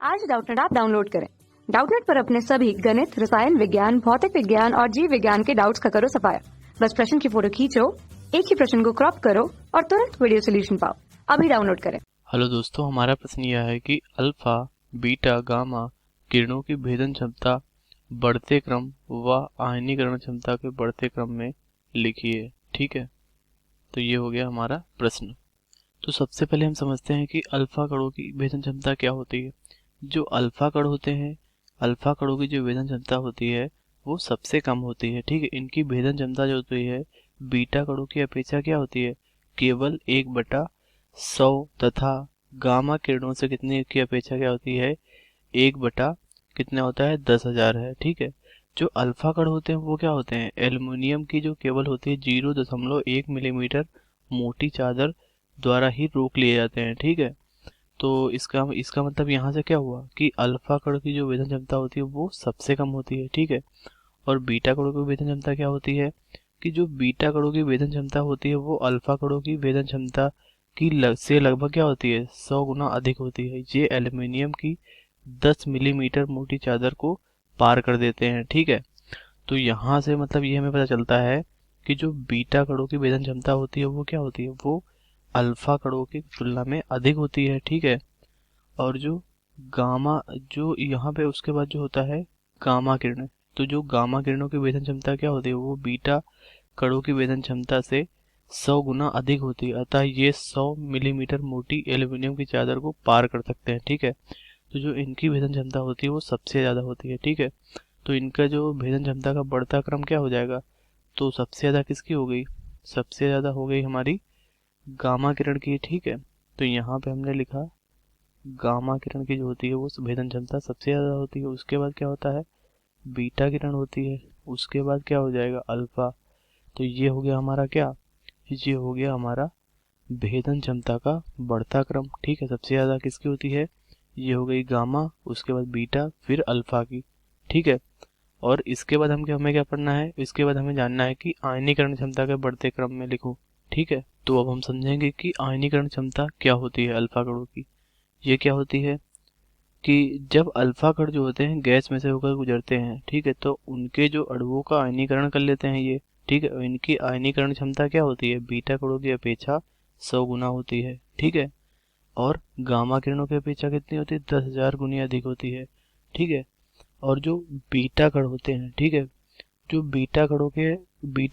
आज Doubtnut app download करें। Doubtnut पर अपने सभी गणित, रसायन विज्ञान, भौतिक विज्ञान और जीव विज्ञान के डाउट्स का करो सफाया। बस प्रश्न की फोटो खींचो, एक ही प्रश्न को क्रॉप करो और तुरंत वीडियो सोल्यूशन पाओ। अभी डाउनलोड करें। हेलो दोस्तों, हमारा प्रश्न यह है कि अल्फा, बीटा, गामा किरणों की भेदन क्षमता बढ़ते क्रम व आयनीकरण क्षमता के बढ़ते क्रम में लिखिए। ठीक है, तो ये हो गया हमारा प्रश्न। तो सबसे पहले हम समझते हैं कि अल्फा कणों की भेदन क्षमता क्या होती है। जो अल्फा कण होते हैं, अल्फा कणों की जो भेदन क्षमता होती है वो सबसे कम होती है। ठीक है, इनकी भेदन क्षमता जो होती है बीटा कणों की अपेक्षा क्या होती है, केवल 1/100 तथा गामा किरणों से कितनी की अपेक्षा क्या होती है, 1 कितना होता है, 10,000 है। ठीक है, जो अल्फा कण होते हैं वो क्या होते हैं, एल्युमिनियम की जो केबल होती है 0.1 मिलीमीटर मोटी चादर द्वारा ही रोक लिए जाते हैं। ठीक है, तो इसका मतलब यहाँ से क्या हुआ कि अल्फा कण की जो वेदन क्षमता होती है वो सबसे कम होती है। ठीक है, और बीटा कणों की वेदन क्षमता क्या होती है कि जो बीटा कणों की वेदन क्षमता होती है वो अल्फा कणों की वेदन क्षमता से लगभग क्या होती है, 100 गुना अधिक होती है। ये एल्यूमिनियम की 10 मिलीमीटर मोटी चादर को पार कर देते हैं। ठीक है, तो यहाँ से मतलब ये हमें पता चलता है कि जो बीटा कणों की वेदन क्षमता होती है वो क्या होती है, वो अल्फा कणों की तुलना में अधिक होती है। ठीक है, और जो गामा, जो यहाँ पे उसके बाद जो होता है गामा किरण, तो जो गामा किरणों की वेदन क्षमता क्या होती है, वो बीटा कणों की वेदन क्षमता से 100 गुना अधिक होती है। अतः ये 100 मिलीमीटर मोटी एल्यूमिनियम की चादर को पार कर सकते हैं। ठीक है, तो जो इनकी भेदन क्षमता होती है वो सबसे ज़्यादा होती है। ठीक है, तो इनका जो भेदन क्षमता का बढ़ता क्रम क्या हो जाएगा, तो सबसे ज़्यादा किसकी हो गई, सबसे ज़्यादा हो गई हमारी गामा किरण की। ठीक है, तो यहाँ पे हमने लिखा गामा किरण की जो होती है वो भेदन क्षमता सबसे ज़्यादा होती है। उसके बाद क्या होता है, बीटा किरण होती है, उसके बाद क्या हो जाएगा, अल्फा। तो ये हो गया हमारा क्या, ये हो गया हमारा भेदन क्षमता का बढ़ता क्रम। ठीक है, सबसे ज़्यादा किसकी होती है, ये हो गई गामा, उसके बाद बीटा, फिर अल्फा की। ठीक है, और इसके बाद हमें क्या पढ़ना है, इसके बाद हमें जानना है कि आयनीकरण क्षमता के बढ़ते क्रम में लिखो। ठीक है, तो अब हम समझेंगे कि आयनीकरण क्षमता क्या होती है अल्फा कणों की। ये क्या होती है कि जब अल्फा कण जो होते हैं गैस में से होकर गुजरते हैं, ठीक है, तो उनके जो अणुओं का आयनीकरण कर लेते हैं ये। ठीक है, इनकी आयनीकरण क्षमता क्या होती है, बीटा कणों की अपेक्षा 100 गुना होती है। ठीक है, और गामा किरणों की अपेक्षा कितनी होती है, 10,000 गुनी अधिक होती है। ठीक है, और जो बीटा कण होते हैं, ठीक है, जो बीटा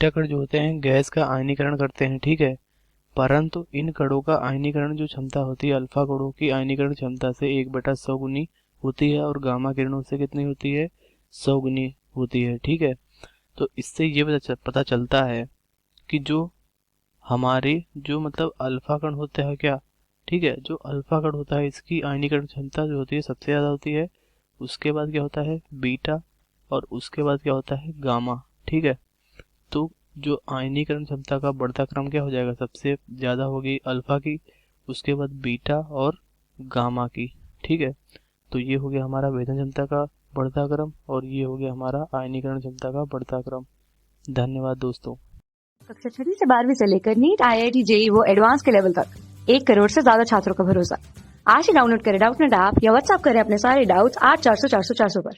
कण जो होते हैं गैस का आयनीकरण करते हैं। ठीक है, परंतु इन कणों का आयनीकरण जो क्षमता होती है अल्फा कणों की आयनीकरण क्षमता से 1/100 गुनी होती है, और गामा किरणों से कितनी होती है, 100 गुनी होती है। ठीक है, तो इससे ये पता चलता है कि जो हमारे जो मतलब अल्फा कण होता है क्या, ठीक है, जो अल्फा कण होता है इसकी आयनीकरण क्षमता जो होती है सबसे ज़्यादा होती है। उसके बाद क्या होता है, बीटा, और उसके बाद क्या होता है, गामा। ठीक है, तो जो आयनीकरण क्षमता का बढ़ता क्रम क्या हो जाएगा, सबसे ज़्यादा होगी अल्फा की, उसके बाद बीटा और गामा की। ठीक है, तो ये हो गया हमारा भेदन क्षमता का बढ़ता क्रम, और ये हो गया हमारा आयनीकरण क्षमता का बढ़ता क्रम। धन्यवाद दोस्तों। कक्षा 6 से 12वीं से लेकर नीट, IIT, JEE वो एडवांस के लेवल तक 1 करोड़ से ज्यादा छात्रों का भरोसा। आज ही डाउनलोड करें डाउटनेट ऐप या व्हाट्सएप करें अपने सारे डाउट्स 8400 400 400 पर।